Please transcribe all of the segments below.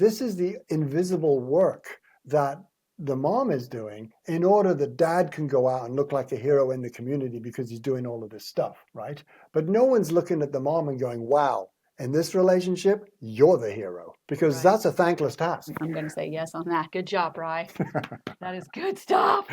This is the invisible work that the mom is doing in order that dad can go out and look like a hero in the community because he's doing all of this stuff, right? But no one's looking at the mom and going, wow, in this relationship, you're the hero, because Right. that's a thankless task. I'm going to say yes on that. Good job, Bri. That is good stuff.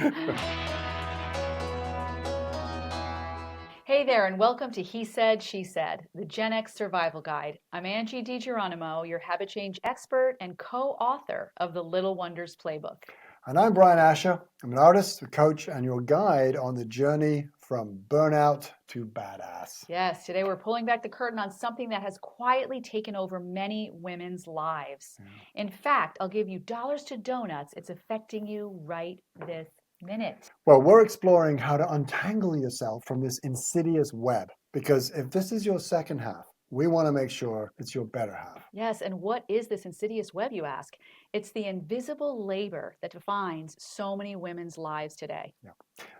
Hey there, and welcome to He Said, She Said, the Gen X Survival Guide. I'm Angie DeGeronimo, your habit change expert and co-author of the Little Wonders Playbook. And I'm Brian Asher. I'm an artist, a coach, and your guide on the journey from burnout to badass. Yes, today we're pulling back the curtain on something that has quietly taken over many women's lives. In fact, I'll give you dollars to donuts. It's affecting you right this minute. Well, we're exploring how to untangle yourself from this insidious web, because if this is your second half, we want to make sure it's your better half. Yes, and what is this insidious web, you ask? It's the invisible labor that defines so many women's lives today. Yeah.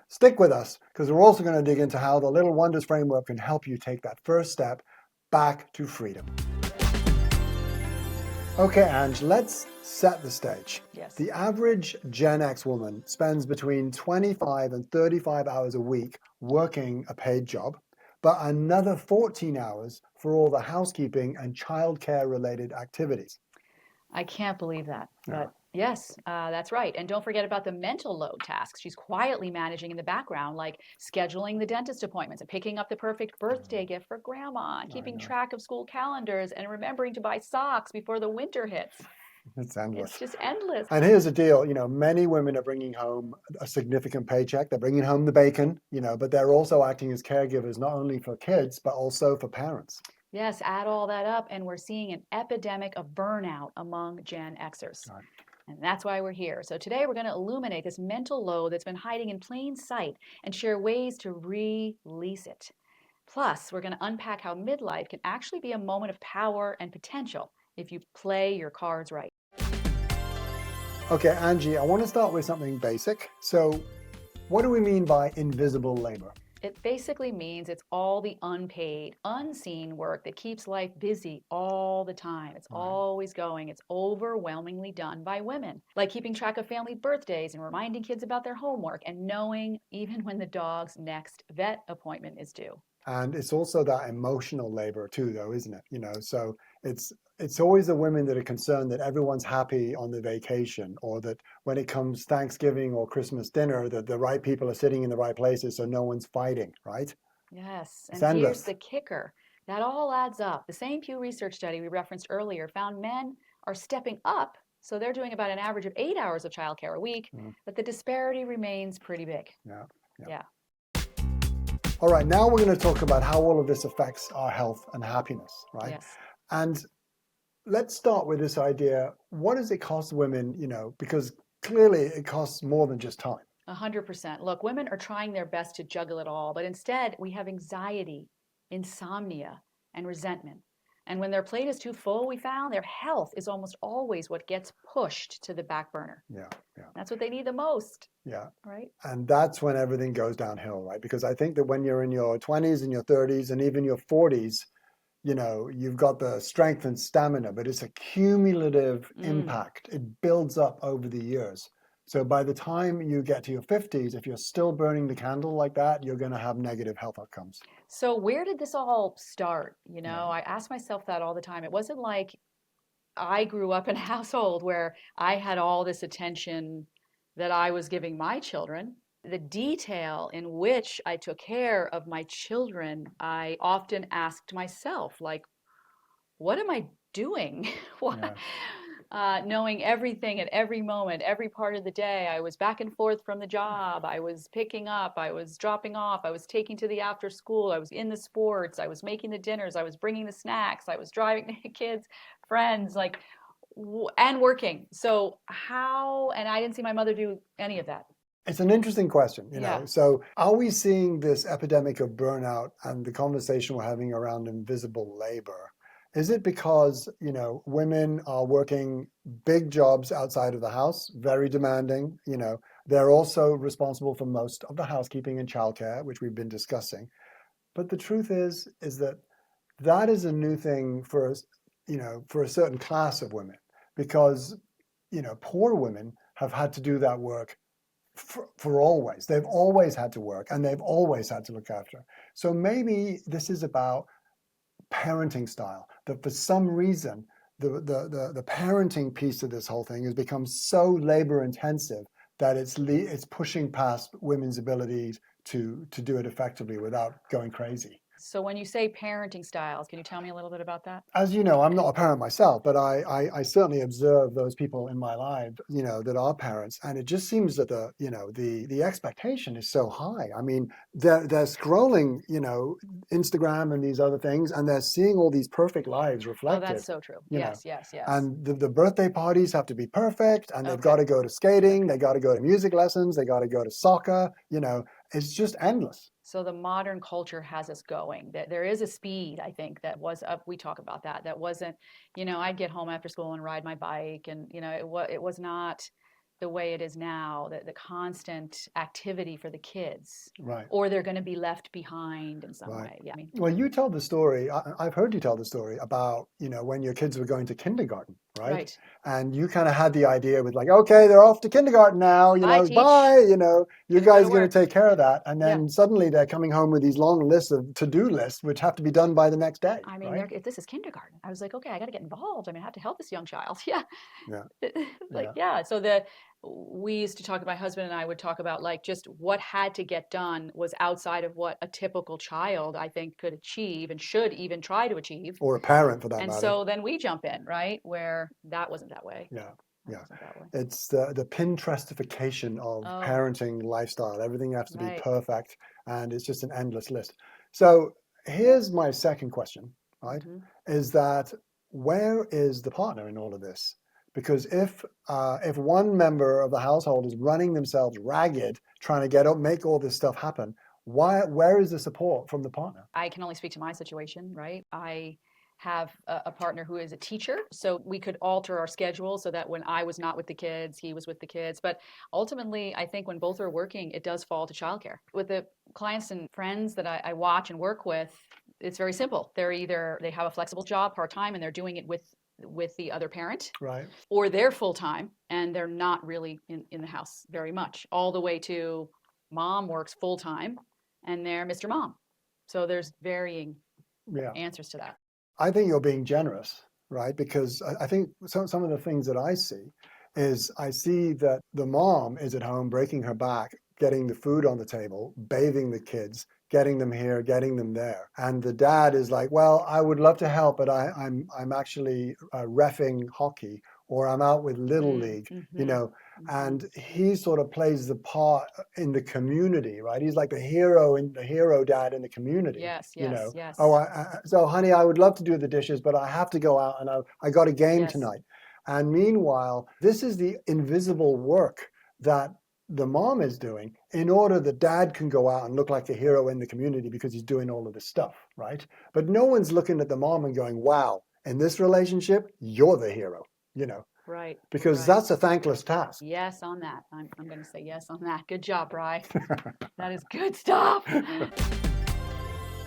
Stick with us, because we're also going to dig into how the Little Wonders framework can help you take that first step back to freedom. Okay, Ange, let's set the stage. Yes. The average Gen X woman spends between 25 and 35 hours a week working a paid job, but another 14 hours for all the housekeeping and childcare related activities. I can't believe that, Yeah. but yes, that's right. And don't forget about the mental load tasks she's quietly managing in the background, like scheduling the dentist appointments and picking up the perfect birthday gift for grandma, and keeping track of school calendars and remembering to buy socks before the winter hits. It's endless. It's just endless. And here's the deal, many women are bringing home a significant paycheck. They're bringing home the bacon, but they're also acting as caregivers, not only for kids, but also for parents. Yes, add all that up, and we're seeing an epidemic of burnout among Gen Xers. Right. And that's why we're here. So today we're going to illuminate this mental load that's been hiding in plain sight and share ways to release it. Plus, we're going to unpack how midlife can actually be a moment of power and potential if you play your cards right. Okay, Angie, I want to start with something basic. So what do we mean by invisible labor? It basically means it's all the unpaid, unseen work that keeps life busy all the time. It's always going. It's overwhelmingly done by women, like keeping track of family birthdays and reminding kids about their homework and knowing even when the dog's next vet appointment is due. And it's also that emotional labor too, though, isn't it? So it's always the women that are concerned that everyone's happy on the vacation, or that when it comes Thanksgiving or Christmas dinner, that the right people are sitting in the right places so no one's fighting, right? Yes, It's and here's endless. the kicker. That all adds up. The same Pew Research study we referenced earlier found men are stepping up, so they're doing about an average of 8 hours of childcare a week, but the disparity remains pretty big. Yeah. All right, now we're going to talk about how all of this affects our health and happiness, right? Yes. And let's start with this idea. What does it cost women, because clearly it costs more than just time. 100%. Look, women are trying their best to juggle it all, but instead we have anxiety, insomnia, and resentment. And when their plate is too full, we found their health is almost always what gets pushed to the back burner. Yeah. That's what they need the most. Yeah. Right? And that's when everything goes downhill, right? Because I think that when you're in your 20s and your 30s and even your 40s, you've got the strength and stamina, but it's a cumulative impact. It builds up over the years. So by the time you get to your 50s, if you're still burning the candle like that, you're going to have negative health outcomes. So where did this all start? I ask myself that all the time. It wasn't like I grew up in a household where I had all this attention that I was giving my children. The detail in which I took care of my children, I often asked myself, like, what am I doing? Knowing everything at every moment, every part of the day. I was back and forth from the job. I was picking up. I was dropping off. I was taking to the after school. I was in the sports. I was making the dinners. I was bringing the snacks. I was driving the kids, friends, and working. So and I didn't see my mother do any of that. It's an interesting question, Yeah. So are we seeing this epidemic of burnout and the conversation we're having around invisible labor? Is it because, women are working big jobs outside of the house, very demanding, they're also responsible for most of the housekeeping and childcare, which we've been discussing. But the truth is that is a new thing for us, for a certain class of women. because, poor women have had to do that work for always. They've always had to work and they've always had to look after. So maybe this is about parenting style, that for some reason, the parenting piece of this whole thing has become so labor intensive that it's pushing past women's abilities to do it effectively without going crazy. So when you say parenting styles, can you tell me a little bit about that? As you know, I'm not a parent myself, but I certainly observe those people in my life, that are parents, and it just seems that the expectation is so high. I mean, they're scrolling, Instagram and these other things, and they're seeing all these perfect lives Oh, reflected. that's so true. Yes, yes, yes. And the birthday parties have to be perfect, and they've Okay. got to go to skating, they got to go to music lessons, they got to go to soccer. It's just endless. So the modern culture has us going. That there is a speed, I think, that was up. We talk about that. That wasn't, I'd get home after school and ride my bike, and it was not the way it is now. The constant activity for the kids, Right. or they're going to be left behind in some Right. way. Yeah. Well, you tell the story. I've heard you tell the story about, when your kids were going to kindergarten, right? Right. And you kind of had the idea with like, okay, they're off to kindergarten now, Bye, teach. bye, you Gotta go guys to are going work. to take care of that. And Yeah. then suddenly they're coming home with these long lists of to-do lists, which have to be done by the next day, I mean, right? if this is kindergarten, I was like, okay, I got to get involved. I mean, I have to help this young child. Yeah. Yeah. Like, yeah. So we used to talk, my husband and I would talk about like just what had to get done was outside of what a typical child, I think, could achieve and should even try to achieve. Or a parent for that And matter. so then we jump in, right? Where that wasn't that way. Yeah. That Yeah. wasn't that way. It's the Pinterestification of Oh, parenting lifestyle. Everything has to be right. perfect, and it's just an endless list. So here's my second question, right? Mhm. Is that where is the partner in all of this? Because if one member of the household is running themselves ragged trying to make all this stuff happen, where is the support from the partner? I can only speak to my situation, right? I have a partner who is a teacher, so we could alter our schedule so that when I was not with the kids, he was with the kids. But ultimately, I think when both are working, it does fall to childcare. With the clients and friends that I watch and work with, it's very simple. They have a flexible job part-time and they're doing it with the other parent, Right. or they're full-time and they're not really in the house very much, all the way to mom works full-time and they're Mr. Mom. So there's varying answers to that. I think you're being generous, right? Because I think some of the things that I see is I see that the mom is at home breaking her back, getting the food on the table, bathing the kids, getting them here, getting them there. And the dad is like, well, I would love to help, but I'm actually reffing hockey, or I'm out with Little League, and he sort of plays the part in the community, right? He's like the hero dad in the community. Yes, yes, yes. Oh, so honey, I would love to do the dishes, but I have to go out and I got a game Yes. tonight. And meanwhile, this is the invisible work that the mom is doing in order that dad can go out and look like a hero in the community because he's doing all of this stuff, right? But no one's looking at the mom and going, wow, in this relationship, you're the hero, Right. because right. that's a thankless task. Yes on that. I'm going to say yes on that. Good job, Bri. That is good stuff.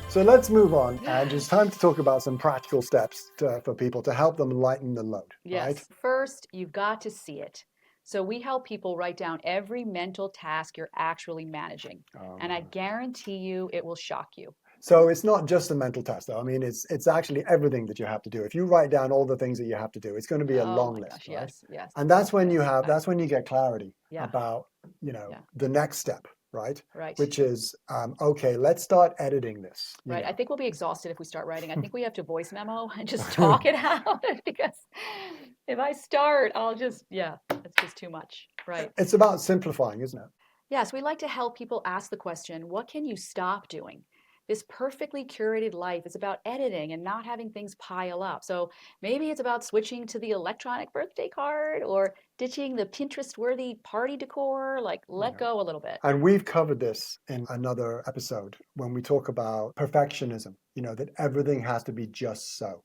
So let's move on, and it's time to talk about some practical steps for people to help them lighten the load. Yes. Right? First, you've got to see it. So we help people write down every mental task you're actually managing. And I guarantee you it will shock you. So it's not just a mental task, though. I mean, it's actually everything that you have to do. If you write down all the things that you have to do, it's going to be a long list, gosh, right? Yes, yes. And that's when that's when you get clarity Yeah. about, the next step, right? Right. Which is, okay, let's start editing this. Right. I think we'll be exhausted if we start writing. I think we have to voice memo and just talk it out, because if I start, it's just too much. Right. It's about simplifying, isn't it? Yes, we like to help people ask the question, what can you stop doing? This perfectly curated life is about editing and not having things pile up. So maybe it's about switching to the electronic birthday card or ditching the Pinterest-worthy party decor, like let go a little bit. And we've covered this in another episode when we talk about perfectionism, that everything has to be just so.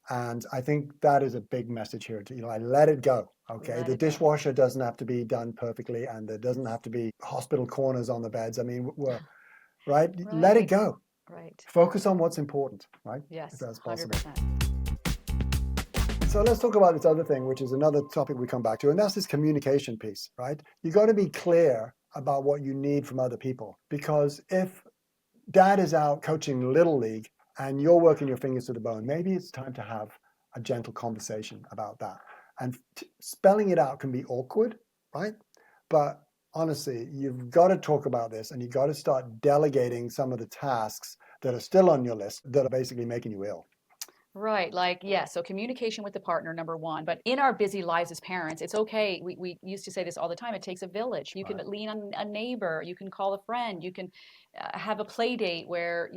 And I think that is a big message here. I let it go. Okay, the dishwasher doesn't have to be done perfectly, and there doesn't have to be hospital corners on the beds. I mean, right? Let it go. Right. Focus on what's important, right? Yes, if that's possible. 100%. So let's talk about this other thing, which is another topic we come back to, and that's this communication piece, right? You got to be clear about what you need from other people, because if dad is out coaching Little League and you're working your fingers to the bone, maybe it's time to have a gentle conversation about that. And spelling it out can be awkward, right? But honestly, you've got to talk about this, and you've got to start delegating some of the tasks that are still on your list that are basically making you ill. Right. Like, yeah. So communication with the partner, number one. But in our busy lives as parents, it's okay. We used to say this all the time. It takes a village. You can Right. lean on a neighbor. You can call a friend. You can have a play date where,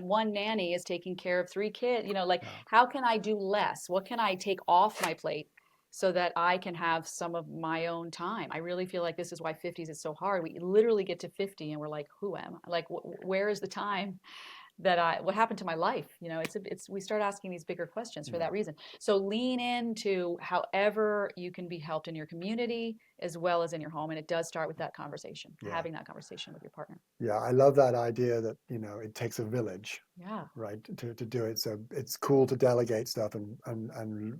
one nanny is taking care of 3 kids. Like, Yeah. how can I do less? What can I take off my plate so that I can have some of my own time? I really feel like this is why 50s is so hard. We literally get to 50 and we're like, who am I? Like, where is the time? What happened to my life? We start asking these bigger questions for that reason. So lean into however you can be helped in your community as well as in your home. And it does start with that conversation, having that conversation with your partner. Yeah, I love that idea that, it takes a village, Yeah. right, to do it. So it's cool to delegate stuff and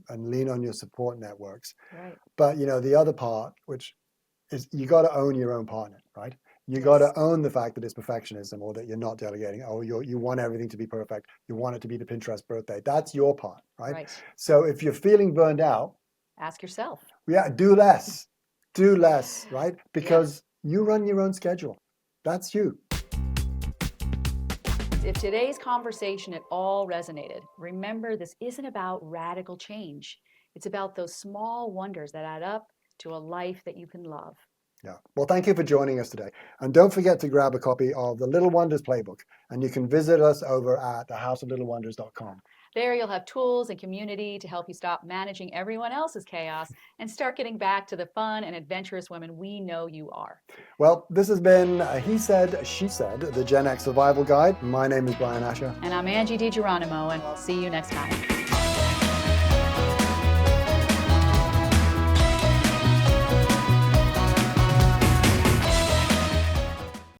lean on your support networks. Right. But, the other part, which is you got to own your own partner, right? You got to own the fact that it's perfectionism, or that you're not delegating. Oh, you want everything to be perfect. You want it to be the Pinterest birthday. That's your part, right? Right. So if you're feeling burned out, ask yourself. Yeah, do less. Do less, right? Because you run your own schedule. That's you. If today's conversation at all resonated, remember this isn't about radical change. It's about those small wonders that add up to a life that you can love. Yeah. Well, thank you for joining us today. And don't forget to grab a copy of the Little Wonders Playbook. And you can visit us over at thehouseoflittlewonders.com. There you'll have tools and community to help you stop managing everyone else's chaos and start getting back to the fun and adventurous women we know you are. Well, this has been He Said, She Said, the Gen X Survival Guide. My name is Brian Asher. And I'm Angie DeGeronimo, and we'll see you next time.